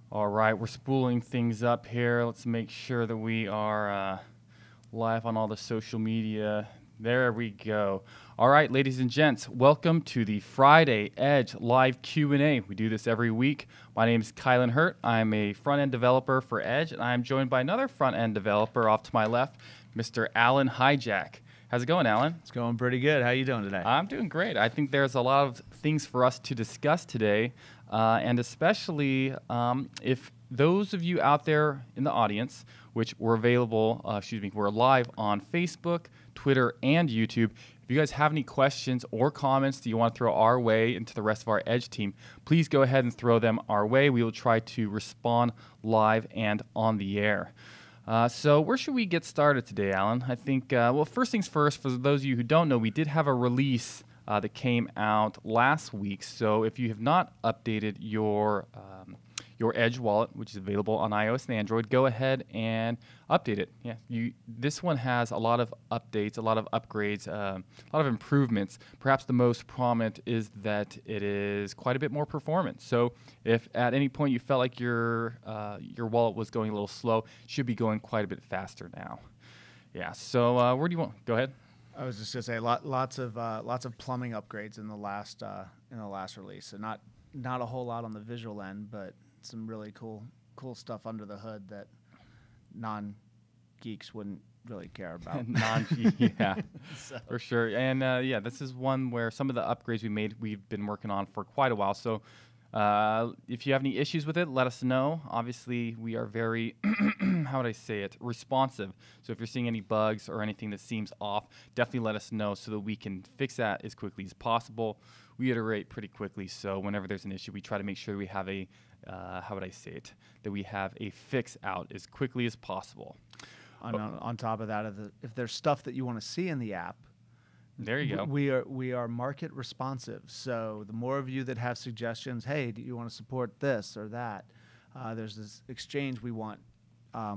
All right, we're spooling things up here. Let's make sure that we are live on all the social media. There we go. All right, ladies and gents, welcome to the Friday Edge live Q&A. We do this every week. My name is Kylan Hurt. I'm a front-end developer for Edge, and I'm joined by another front-end developer off to my left, Mr. Alan Hijack. How's it going, Alan? It's going pretty good. How you doing today? I'm doing great. I think there's a lot of things for us to discuss today, and especially if those of you out there in the audience, which we're we're live on Facebook, Twitter, and YouTube. If you guys have any questions or comments that you want to throw our way and to the rest of our Edge team, please go ahead and throw them our way. We will try to respond live and on the air. So where should we get started today, Alan? I think, well, first things first, for those of you who don't know, we did have a release that came out last week. So if you have not updated your Edge wallet, which is available on iOS and Android, go ahead and update it. Yeah, this one has a lot of updates, a lot of upgrades, a lot of improvements. Perhaps the most prominent is that it is quite a bit more performant. So if at any point you felt like your wallet was going a little slow, it should be going quite a bit faster now. Yeah. So where do you want? Go ahead. I was just gonna say lots of plumbing upgrades in the last release. So not a whole lot on the visual end, but some really cool stuff under the hood that non-geeks wouldn't really care about. Yeah, so. For sure. And yeah, this is one where some of the upgrades we've been working on for quite a while. So if you have any issues with it, let us know. Obviously, we are very, how would I say it, responsive. So if you're seeing any bugs or anything that seems off, definitely let us know so that we can fix that as quickly as possible. We iterate pretty quickly, so whenever there's an issue, we try to make sure we have a, how would I say it, that we have a fix out as quickly as possible. On top of that, if there's stuff that you want to see in the app, there you go. We are market responsive. So the more of you that have suggestions, hey, do you want to support this or that? There's this exchange we want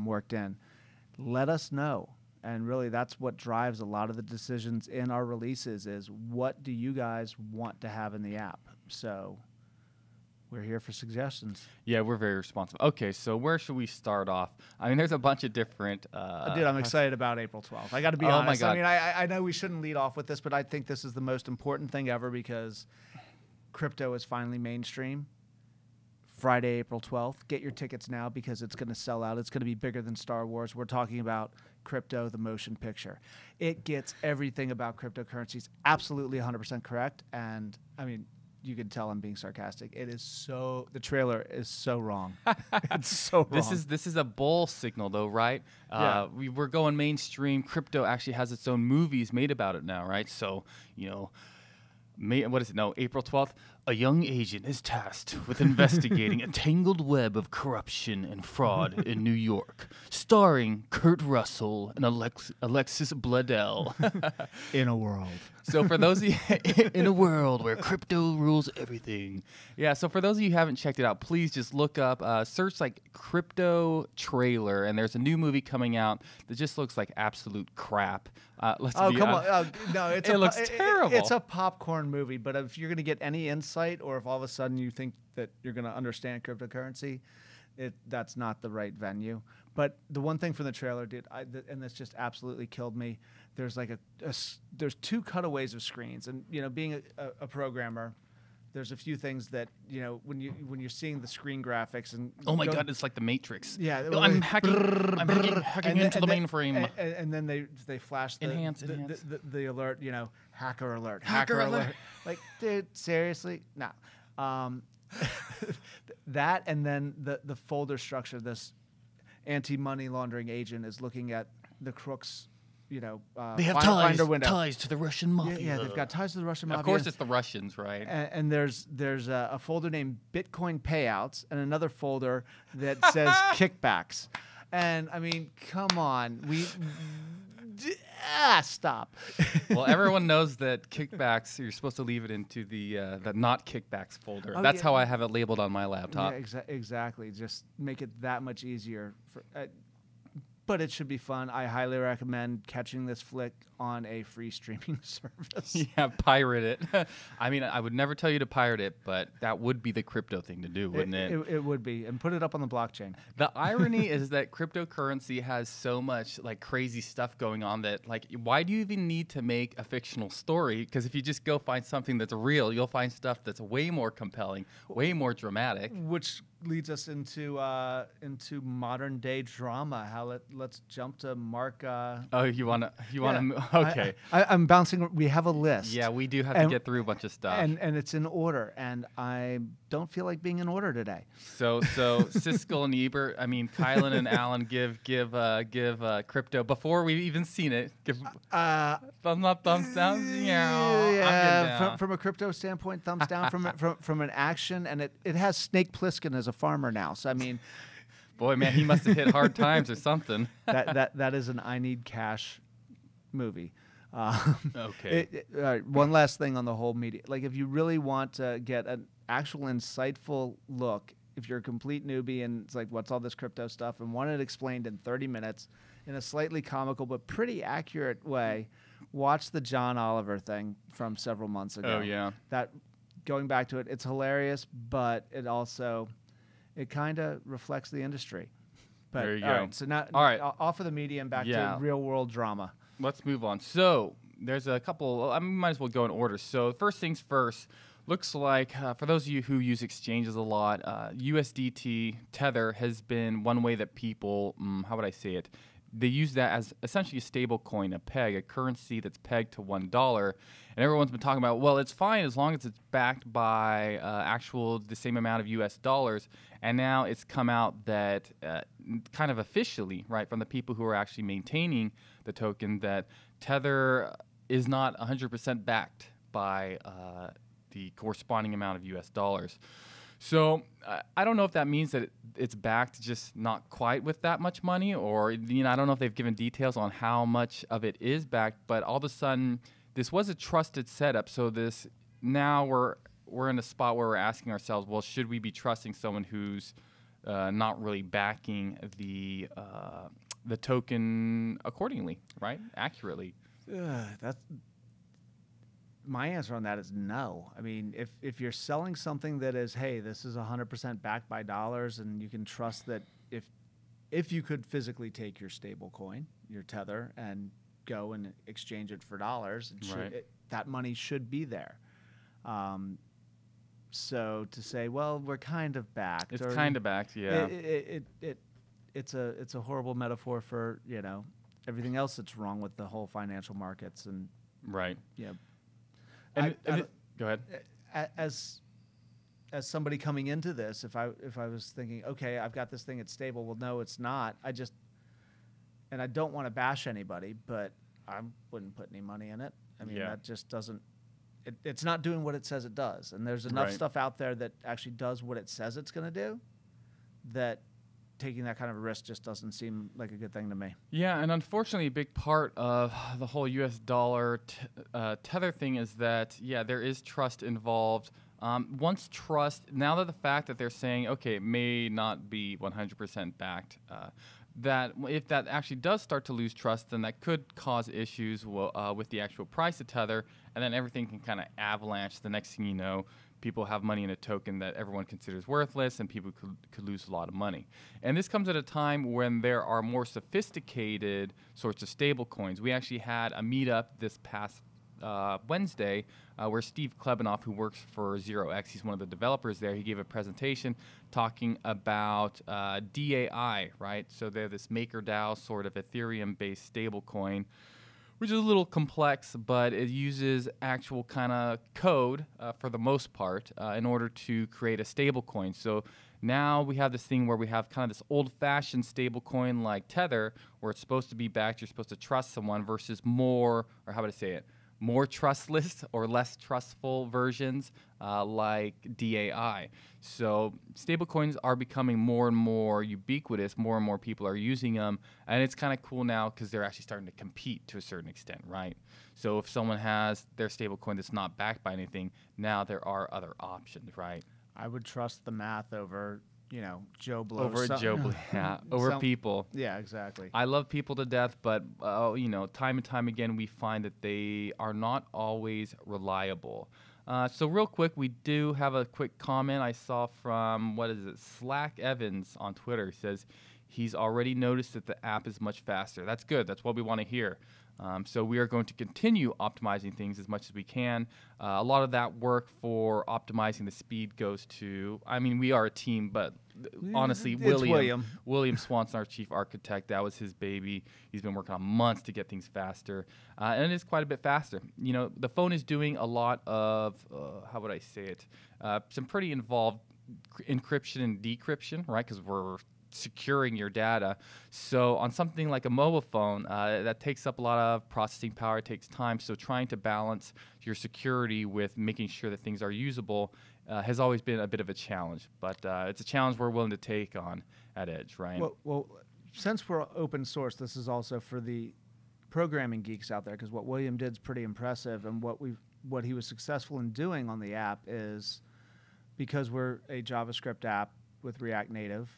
worked in. Let us know. And really, that's what drives a lot of the decisions in our releases is what do you guys want to have in the app? So we're here for suggestions. Yeah, we're very responsive. Okay, so where should we start off? I mean, there's a bunch of different... Dude, I'm excited about April 12th. I got to be honest. My God. I mean, I know we shouldn't lead off with this, but I think this is the most important thing ever because crypto is finally mainstream. Friday, April 12th. Get your tickets now because it's going to sell out. It's going to be bigger than Star Wars. We're talking about crypto, the motion picture. It gets everything about cryptocurrencies absolutely 100% correct. And, I mean, you can tell I'm being sarcastic. It is so... The trailer is so wrong. It's so wrong. This is a bull signal, though, right? Yeah. We're going mainstream. Crypto actually has its own movies made about it now, right? So, you know... what is it? No, April 12th. A young agent is tasked with investigating a tangled web of corruption and fraud in New York, starring Kurt Russell and Alexis Bledel. In a world. So for those of you in a world where crypto rules everything. Yeah, so for those of you who haven't checked it out, please just look up, search like crypto trailer, and there's a new movie coming out that just looks like absolute crap. On. No, it looks terrible. It's a popcorn movie, but if you're going to get any insight or if all of a sudden you think that you're going to understand cryptocurrency, that's not the right venue. But the one thing from the trailer, dude, and this just absolutely killed me. There's like there's two cutaways of screens, and you know, being a programmer, there's a few things that you know when you're seeing the screen graphics and God, it's like the Matrix. Yeah, I'm hacking into the mainframe. And then they flash the alert, you know, hacker alert. Like, dude, seriously, no. That and then the folder structure. This anti-money laundering agent is looking at the crooks. You know, they have ties to the Russian mafia. Yeah, they've got ties to the Russian mafia. Of course, it's the Russians, right? And there's a folder named Bitcoin Payouts and another folder that says kickbacks. And I mean, come on, stop. Well, everyone knows that kickbacks, you're supposed to leave it into the not kickbacks folder. That's how I have it labeled on my laptop. Yeah, exactly. Just make it that much easier for. but it should be fun. I highly recommend catching this flick on a free streaming service. Yeah, pirate it. I mean, I would never tell you to pirate it, but that would be the crypto thing to do, wouldn't it? It would be, and put it up on the blockchain. The irony is that cryptocurrency has so much like crazy stuff going on that like, why do you even need to make a fictional story? Because if you just go find something that's real, you'll find stuff that's way more compelling, way more dramatic. Which leads us into modern day drama. Let's jump to Mark. Oh, you wanna okay. I'm bouncing. We have a list. Yeah, we do have to get through a bunch of stuff, and it's in order. And I don't feel like being in order today. So Siskel and Ebert. I mean, Kylan and Alan give crypto before we've even seen it. Give thumbs up, thumbs down. Yeah. From a crypto standpoint, thumbs down. From an action, and it has Snake Plissken as a farmer now. So I mean, boy, man, he must have hit hard times or something. That is an I need cash movie. Okay. One last thing on the whole media. Like, if you really want to get an actual insightful look, if you're a complete newbie and it's like, what's all this crypto stuff, and want it explained in 30 minutes in a slightly comical but pretty accurate way, watch the John Oliver thing from several months ago. Oh, yeah. That, going back to it, it's hilarious, but it kind of reflects the industry. But, there you all go. Right, so now, off of the media and back to real world drama. Let's move on. So there's a couple. I might as well go in order. So first things first. Looks like for those of you who use exchanges a lot, USDT Tether has been one way that people. How would I say it? They use that as essentially a stable coin, a currency that's pegged to $1. And everyone's been talking about, well, it's fine as long as it's backed by the same amount of US dollars. And now it's come out that kind of officially, right, from the people who are actually maintaining the token, that Tether is not 100% backed by the corresponding amount of US dollars. So I don't know if that means that it's backed, just not quite with that much money, or I don't know if they've given details on how much of it is backed. But all of a sudden, this was a trusted setup. So now we're in a spot where we're asking ourselves, well, should we be trusting someone who's not really backing the token accordingly, right? Accurately. My answer on that is no. I mean, if you're selling something that is, hey, this is 100% backed by dollars, and you can trust that if you could physically take your stable coin, your Tether, and go and exchange it for dollars, that money should be there. So to say, well, we're kind of backed. It's kind of backed, yeah. It's a horrible metaphor for everything else that's wrong with the whole financial markets and right. Yeah. Go ahead. As somebody coming into this, if I was thinking, okay, I've got this thing, it's stable. Well, no, it's not. And I don't want to bash anybody, but I wouldn't put any money in it. I mean, that just doesn't. It's not doing what it says it does. And there's enough stuff out there that actually does what it says it's going to do, that taking that kind of a risk just doesn't seem like a good thing to me. Yeah, and unfortunately, a big part of the whole U.S. dollar Tether thing is that, there is trust involved. Once trust, now that the fact that they're saying, okay, it may not be 100% backed, that if that actually does start to lose trust, then that could cause issues with the actual price of Tether, and then everything can kind of avalanche. The next thing you know, people have money in a token that everyone considers worthless, and people could lose a lot of money. And this comes at a time when there are more sophisticated sorts of stable coins. We actually had a meetup this past Wednesday where Steve Klebanoff, who works for 0x, he's one of the developers there, he gave a presentation talking about DAI, right? So they're this MakerDAO sort of Ethereum-based stable coin, which is a little complex, but it uses actual kind of code for the most part in order to create a stable coin. So now we have this thing where we have kind of this old-fashioned stable coin like Tether, where it's supposed to be backed, you're supposed to trust someone, versus more trustless or less trustful versions like DAI. So stablecoins are becoming more and more ubiquitous. More and more people are using them. And it's kind of cool now because they're actually starting to compete to a certain extent, right? So if someone has their stablecoin that's not backed by anything, now there are other options, right? I would trust the math over Joe Blow. Over Joe Blow, yeah, over people. Yeah, exactly. I love people to death, but time and time again, we find that they are not always reliable. So real quick, we do have a quick comment I saw from, Slack Evans on Twitter. He says he's already noticed that the app is much faster. That's good. That's what we want to hear. So we are going to continue optimizing things as much as we can. A lot of that work for optimizing the speed goes to, we are a team, but honestly, William Swanson, our chief architect, that was his baby. He's been working on months to get things faster, and it is quite a bit faster. The phone is doing a lot of, some pretty involved encryption and decryption, right? Because we're securing your data. So on something like a mobile phone, that takes up a lot of processing power, it takes time. So trying to balance your security with making sure that things are usable has always been a bit of a challenge. But it's a challenge we're willing to take on at Edge, right? Well, since we're open source, this is also for the programming geeks out there, because what William did is pretty impressive, and what he was successful in doing on the app is, because we're a JavaScript app with React Native,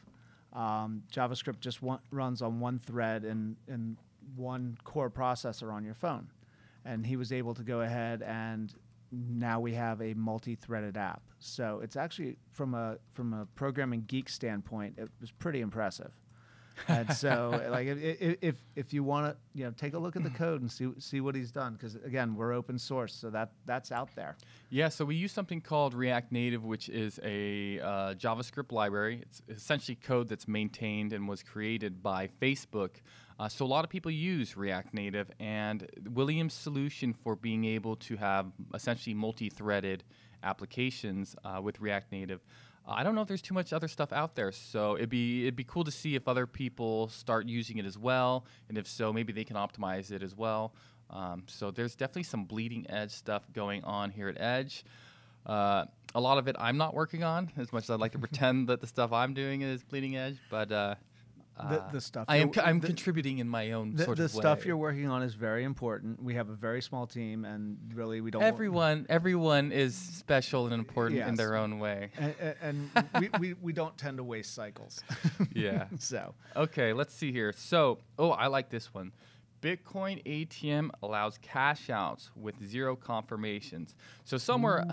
JavaScript just runs on one thread and one core processor on your phone. And he was able to go ahead, and now we have a multi-threaded app. So it's actually, from a programming geek standpoint, it was pretty impressive. And so, like, if you want to, take a look at the code and see what he's done, because again, we're open source, so that's out there. Yeah. So we use something called React Native, which is a JavaScript library. It's essentially code that's maintained and was created by Facebook. So a lot of people use React Native, and William's solution for being able to have essentially multi-threaded applications with React Native. I don't know if there's too much other stuff out there, so it'd be cool to see if other people start using it as well, and if so, maybe they can optimize it as well. So there's definitely some bleeding edge stuff going on here at Edge. A lot of it I'm not working on, as much as I'd like to pretend that the stuff I'm doing is bleeding edge, but the stuff I'm contributing in my own sort of way. The stuff you're working on is very important. We have a very small team, and really we don't. Everyone is special and important in their own way, and we don't tend to waste cycles. Yeah. So okay, let's see here. So I like this one. Bitcoin ATM allows cash outs with 0 confirmations. So somewhere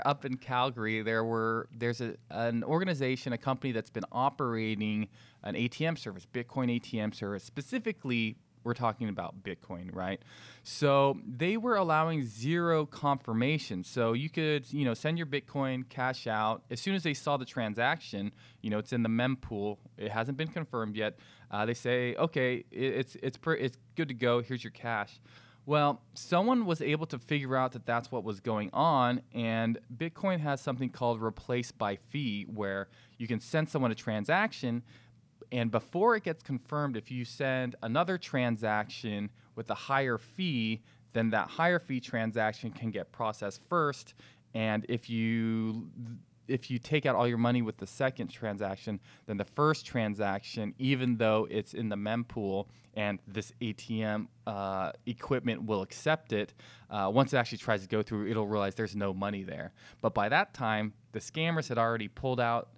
up in Calgary, there's an organization, a company that's been operating an ATM service, Bitcoin ATM service. Specifically, we're talking about Bitcoin, right? So they were allowing 0 confirmation. So you could, send your Bitcoin, cash out. As soon as they saw the transaction, it's in the mempool. It hasn't been confirmed yet. They say, okay, it's good to go. Here's your cash. Well, someone was able to figure out that that's what was going on, and Bitcoin has something called replace by fee, where you can send someone a transaction, and before it gets confirmed, if you send another transaction with a higher fee, then that higher fee transaction can get processed first, and if you take out all your money with the second transaction, then the first transaction, even though it's in the mempool and this ATM equipment will accept it, once it actually tries to go through, it'll realize there's no money there. But by that time, the scammers had already pulled out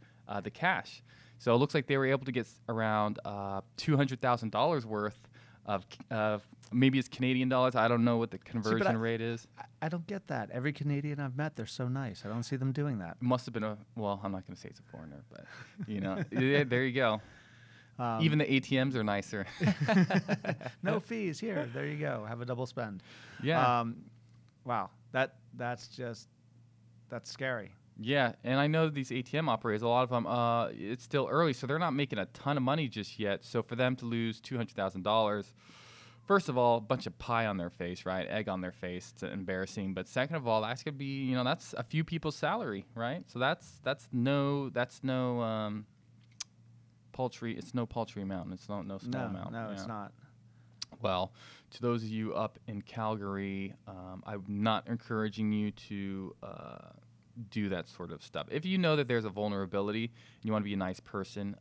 the cash. So it looks like they were able to get around $200,000 worth of maybe it's Canadian dollars. I don't know what the conversion rate is. I don't get that. Every Canadian I've met, they're so nice. I don't see them doing that. It must have been I'm not going to say it's a foreigner, but there you go. Even the ATMs are nicer. No fees here. There you go. Have a double spend. Yeah. Wow. That's scary. Yeah, and I know these ATM operators, a lot of them, it's still early, so they're not making a ton of money just yet. So for them to lose $200,000, first of all, a bunch of pie on their face, right? Egg on their face. It's embarrassing. But second of all, that's gonna be, that's a few people's salary, right? So that's no paltry. It's no paltry amount. It's no small amount. No, it's not. Well, to those of you up in Calgary, I'm not encouraging you to do that sort of stuff. If you know that there's a vulnerability and you want to be a nice person,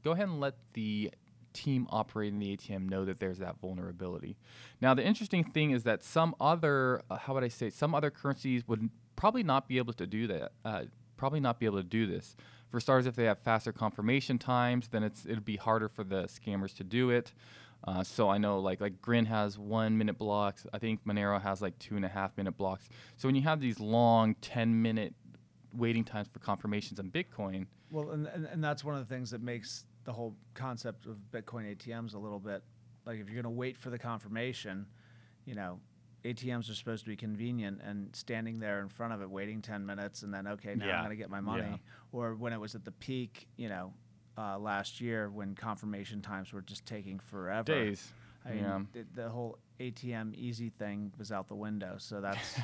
go ahead and let the team operating the ATM know that there's that vulnerability. Now, the interesting thing is that some other currencies would probably not be able to do that. Probably not be able to do this. For starters, if they have faster confirmation times, then it'll be harder for the scammers to do it. So I know like Grin has 1 minute blocks. I think Monero has like 2.5 minute blocks. So when you have these long 10-minute waiting times for confirmations on Bitcoin. Well, and that's one of the things that makes the whole concept of Bitcoin ATMs a little bit like, if you're going to wait for the confirmation, you know, ATMs are supposed to be convenient, and standing there in front of it waiting 10 minutes and then, okay, now I'm going to get my money. Yeah. Or when it was at the peak, you know, last year when confirmation times were just taking forever. Days. I mean, the whole ATM easy thing was out the window. So that's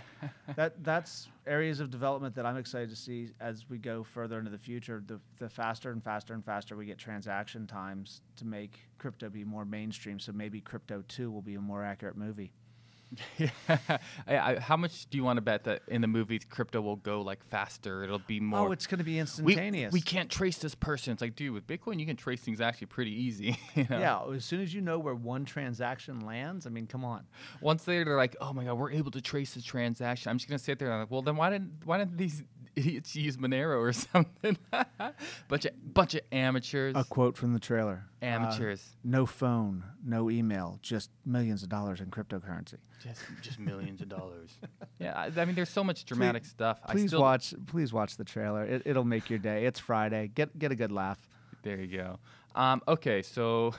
that's areas of development that I'm excited to see as we go further into the future. The faster and faster and faster we get transaction times to make crypto be more mainstream. So maybe Crypto 2 will be a more accurate movie. How much do you want to bet that in the movies crypto will go like faster? It'll be more. Oh, it's going to be instantaneous. We can't trace this person. It's like, dude, with Bitcoin you can trace things actually pretty easy. You know? Yeah, as soon as you know where one transaction lands, I mean, come on. Once they're like, oh my god, we're able to trace the transaction. I'm just gonna sit there and I'm like, well, then why didn't these idiots use Monero or something? bunch of amateurs. A quote from the trailer. Amateurs. No phone, no email, just millions of dollars in cryptocurrency. Just millions of dollars. Yeah, I mean, there's so much dramatic stuff. Please watch the trailer. It'll make your day. It's Friday. Get a good laugh. There you go. Okay, so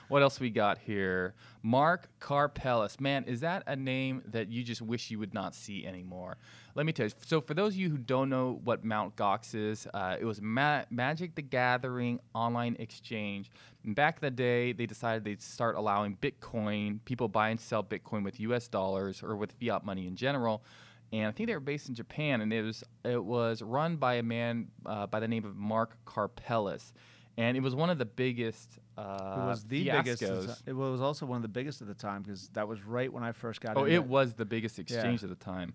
what else we got here? Mark Karpellis. Man, is that a name that you just wish you would not see anymore? Let me tell you. So for those of you who don't know what Mt. Gox is, it was Magic the Gathering online exchange. And back in the day, they decided they'd start allowing Bitcoin, people buy and sell Bitcoin with US dollars or with fiat money in general. And I think they were based in Japan, and it was run by a man by the name of Mark Karpellis. And it was one of the biggest it was the fiascos. biggest. It was also one of the biggest at the time, because that was right when I first got into it. Oh, it was the biggest exchange at the time.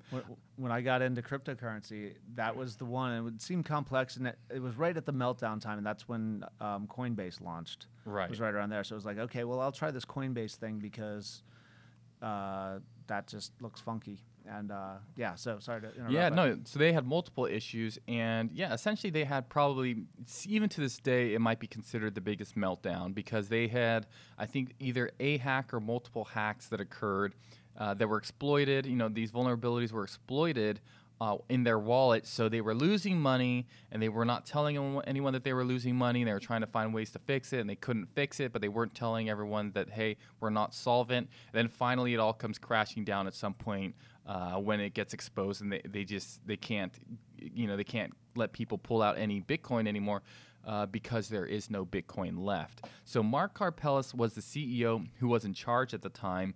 When I got into cryptocurrency, that was the one. And it would seem complex, and it was right at the meltdown time, and that's when Coinbase launched. Right. It was right around there. So it was like, okay, well, I'll try this Coinbase thing because that just looks funky. And so sorry to interrupt. Yeah, no, so they had multiple issues, and yeah, essentially they had probably, even to this day, it might be considered the biggest meltdown, because they had, I think, either a hack or multiple hacks that occurred that were exploited. You know, these vulnerabilities were exploited in their wallet, so they were losing money, and they were not telling anyone that they were losing money. They were trying to find ways to fix it, and they couldn't fix it, but they weren't telling everyone that, hey, we're not solvent. And then finally it all comes crashing down at some point when it gets exposed, and they can't let people pull out any Bitcoin anymore because there is no Bitcoin left. So Mark Karpellis was the CEO who was in charge at the time.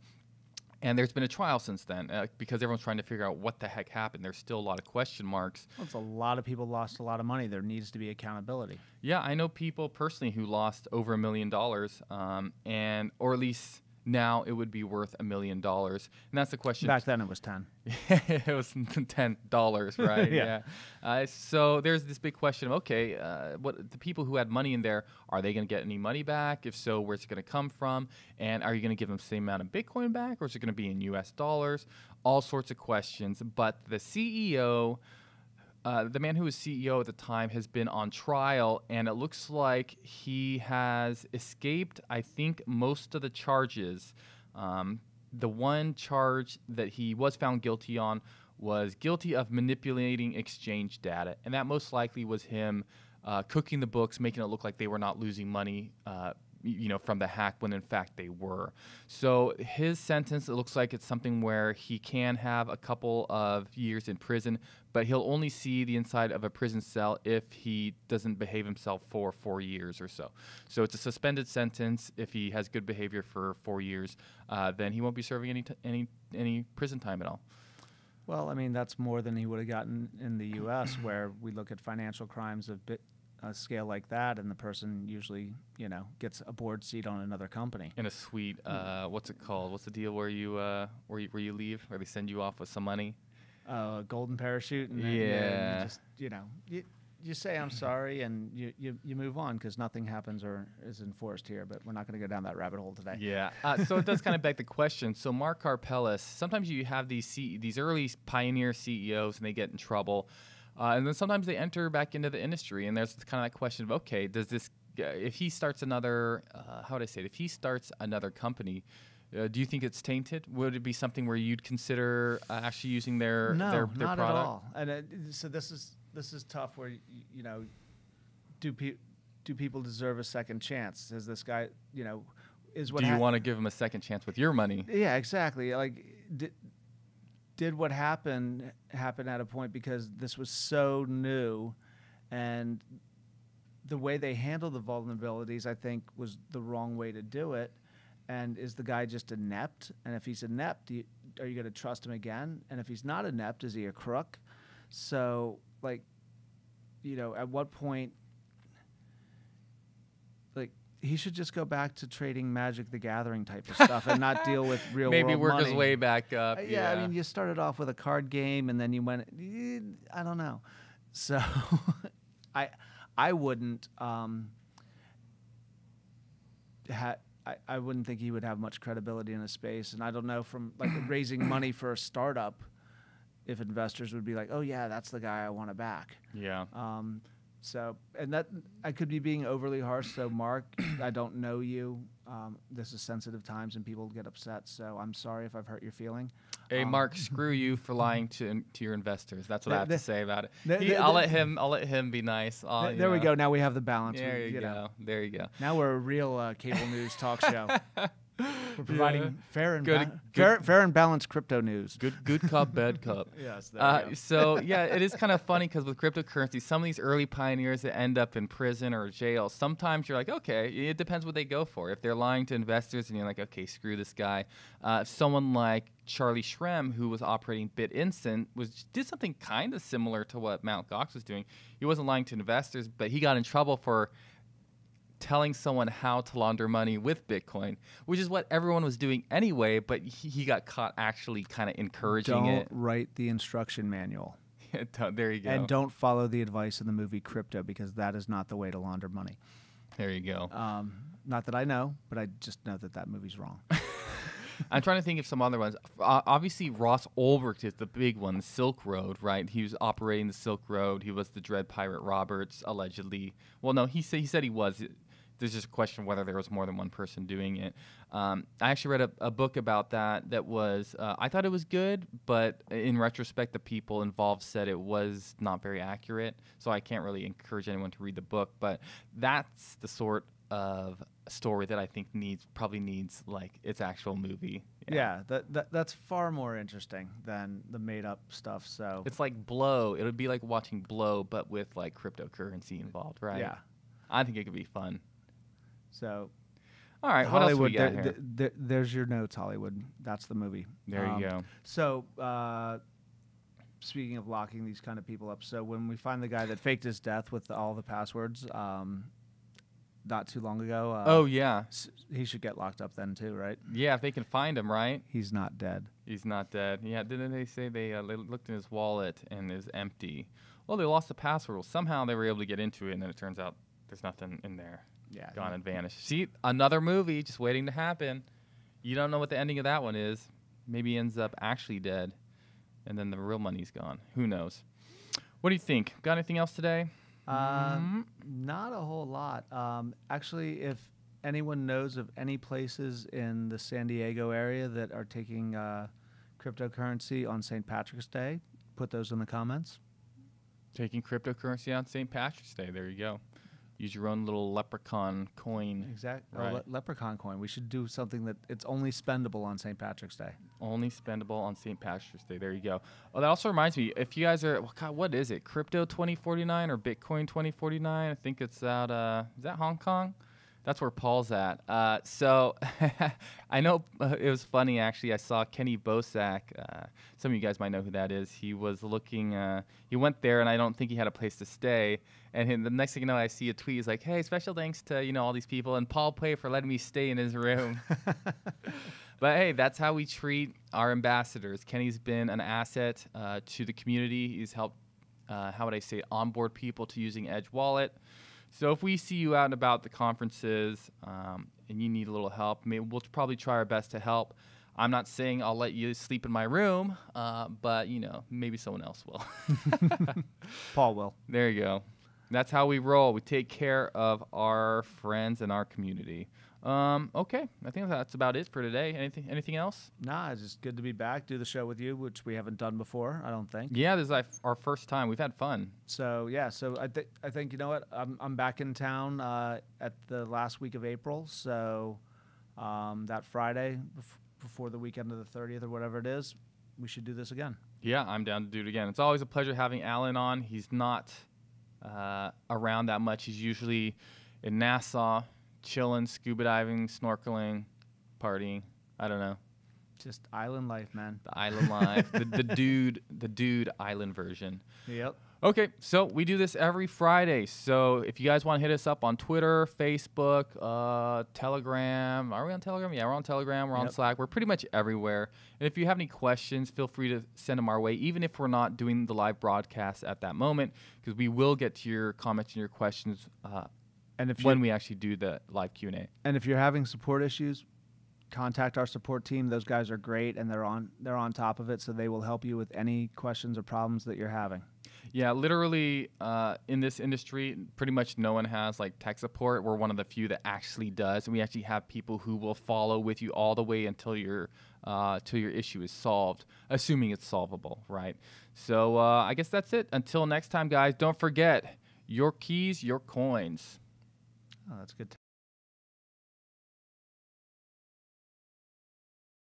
And there's been a trial since then because everyone's trying to figure out what the heck happened. There's still a lot of question marks. Well, it's a lot of people lost a lot of money. There needs to be accountability. Yeah, I know people personally who lost over $1 million, or at least now it would be worth $1 million. And that's the question. Back then it was 10. It was $10, right? Yeah. So there's this big question of, okay, what the people who had money in there, are they going to get any money back? If so, where's it going to come from? And are you going to give them the same amount of Bitcoin back, or is it going to be in US dollars? All sorts of questions. But the CEO, the man who was CEO at the time, has been on trial, and it looks like he has escaped, I think, most of the charges. The one charge that he was found guilty on was guilty of manipulating exchange data, and that most likely was him cooking the books, making it look like they were not losing money from the hack when in fact they were. So his sentence, it looks like it's something where he can have a couple of years in prison, but he'll only see the inside of a prison cell if he doesn't behave himself for 4 years or so. So it's a suspended sentence. If he has good behavior for 4 years, then he won't be serving any prison time at all. Well, I mean, that's more than he would have gotten in the U.S., where we look at financial crimes of a scale like that, and the person usually, gets a board seat on another company. In a suite, what's it called? What's the deal where you leave, where they send you off with some money? A golden parachute, and then, yeah, you just, you say I'm sorry, and you move on, because nothing happens or is enforced here. But we're not going to go down that rabbit hole today. Yeah. So it does kind of beg the question. So Mark Karpellis, sometimes you have these early pioneer CEOs, and they get in trouble. And then sometimes they enter back into the industry, and there's kind of that question of, okay, does this, if he starts another, how would I say it? If he starts another company, do you think it's tainted? Would it be something where you'd consider actually using their no, their not product? at all. And so this is tough. Where you know, do people deserve a second chance? Is this guy, you know, is what? Do you want to give him a second chance with your money? Yeah, exactly. Like, did what happen at a point because this was so new, and the way they handled the vulnerabilities, I think, was the wrong way to do it. And is the guy just inept? And if he's inept, are you going to trust him again? And if he's not inept, is he a crook? So, like, you know, at what point, like, he should just go back to trading Magic the Gathering type of stuff and not deal with real Maybe world work money. his way back up. Yeah, I mean, you started off with a card game, and then you went. I don't know. So, I wouldn't. I wouldn't think he would have much credibility in a space, and I don't know from like raising money for a startup if investors would be like, oh yeah, that's the guy I want to back. Yeah. So, and that I could be being overly harsh. So, Mark, I don't know you. This is sensitive times, and people get upset. So, I'm sorry if I've hurt your feeling. Hey, Mark, screw you for lying to your investors. That's what I have to say about it. I'll let him be nice. There we go. Now we have the balance. There you go. There you go. Now we're a real cable news talk show. We're providing fair and fair and balanced crypto news. Good cop, bad cop. Yes. There we go. So yeah, it is kind of funny because with cryptocurrency, some of these early pioneers that end up in prison or jail, sometimes you're like, okay, it depends what they go for. If they're lying to investors, and you're like, okay, screw this guy. Someone like Charlie Shrem, who was operating BitInstant, did something kind of similar to what Mt. Gox was doing. He wasn't lying to investors, but he got in trouble for telling someone how to launder money with Bitcoin, which is what everyone was doing anyway, but he got caught actually kind of encouraging it. Don't write the instruction manual. There you go. And don't follow the advice in the movie Crypto, because that is not the way to launder money. There you go. Not that I know, but I just know that movie's wrong. I'm trying to think of some other ones. Obviously, Ross Ulbricht is the big one, the Silk Road, right? He was operating the Silk Road. He was the Dread Pirate Roberts, allegedly. Well, no, he said he was. There's just a question whether there was more than one person doing it. I actually read a book about that was, I thought it was good, but in retrospect, the people involved said it was not very accurate. So I can't really encourage anyone to read the book, but that's the sort of story that I think probably needs like its actual movie. Yeah, that's far more interesting than the made up stuff. So it's like Blow. It would be like watching Blow, but with like cryptocurrency involved, right? Yeah. I think it could be fun. So, all right, Hollywood, what else we got here? There's your notes, Hollywood. That's the movie. There you go. So, speaking of locking these kind of people up, so when we find the guy that faked his death with all the passwords, not too long ago. Oh yeah, he should get locked up then too, right? Yeah, if they can find him, right? He's not dead. He's not dead. Yeah, didn't they say they looked in his wallet and it was empty? Well, they lost the password. Well, somehow they were able to get into it, and then it turns out there's nothing in there. Yeah, gone and vanished. See, another movie just waiting to happen. You don't know what the ending of that one is. Maybe he ends up actually dead, and then the real money's gone. Who knows? What do you think? Got anything else today? Not a whole lot. Actually, if anyone knows of any places in the San Diego area that are taking cryptocurrency on St. Patrick's Day, put those in the comments. Taking cryptocurrency on St. Patrick's Day. There you go. Use your own little leprechaun coin. Exactly. Right. Leprechaun coin. We should do something that it's only spendable on St. Patrick's Day. Only spendable on St. Patrick's Day. There you go. Oh, that also reminds me, if you guys are, God, what is it? Crypto 2049 or Bitcoin 2049? I think it's out, is that Hong Kong? That's where Paul's at. So I know it was funny, actually. I saw Kenny Bosak. Some of you guys might know who that is. He was looking, he went there, and I don't think he had a place to stay. And the next thing you know, I see a tweet. He's like, hey, special thanks to, all these people, and Paul Pay for letting me stay in his room. But, hey, that's how we treat our ambassadors. Kenny's been an asset to the community. He's helped, how would I say, onboard people to using Edge Wallet. So if we see you out and about the conferences and you need a little help, we'll probably try our best to help. I'm not saying I'll let you sleep in my room, but, maybe someone else will. Paul will. There you go. That's how we roll. We take care of our friends and our community. Okay, I think that's about it for today. Anything else? Nah, it's just good to be back, do the show with you, which we haven't done before, I don't think. Yeah, this is our first time. We've had fun. So I think you know what, I'm back in town at the last week of April. So that Friday before the weekend of the 30th or whatever it is, we should do this again. Yeah, I'm down to do it again. It's always a pleasure having Alan on. He's not around that much. He's usually in Nassau, chilling, scuba diving, snorkeling, partying. I don't know. Just island life, man. The island life. the dude island version. Yep. Okay, so we do this every Friday. So if you guys want to hit us up on Twitter, Facebook, Telegram. Are we on Telegram? Yeah, we're on Telegram. We're on Slack. We're pretty much everywhere. And if you have any questions, feel free to send them our way, even if we're not doing the live broadcast at that moment, because we will get to your comments and your questions when we actually do the live Q&A. And if you're having support issues, contact our support team. Those guys are great, and they're on top of it, so they will help you with any questions or problems that you're having. Yeah, literally in this industry, pretty much no one has like tech support. We're one of the few that actually does, and we actually have people who will follow with you all the way until your issue is solved, assuming it's solvable, right? So I guess that's it. Until next time, guys, don't forget, your keys, your coins. Oh, that's good.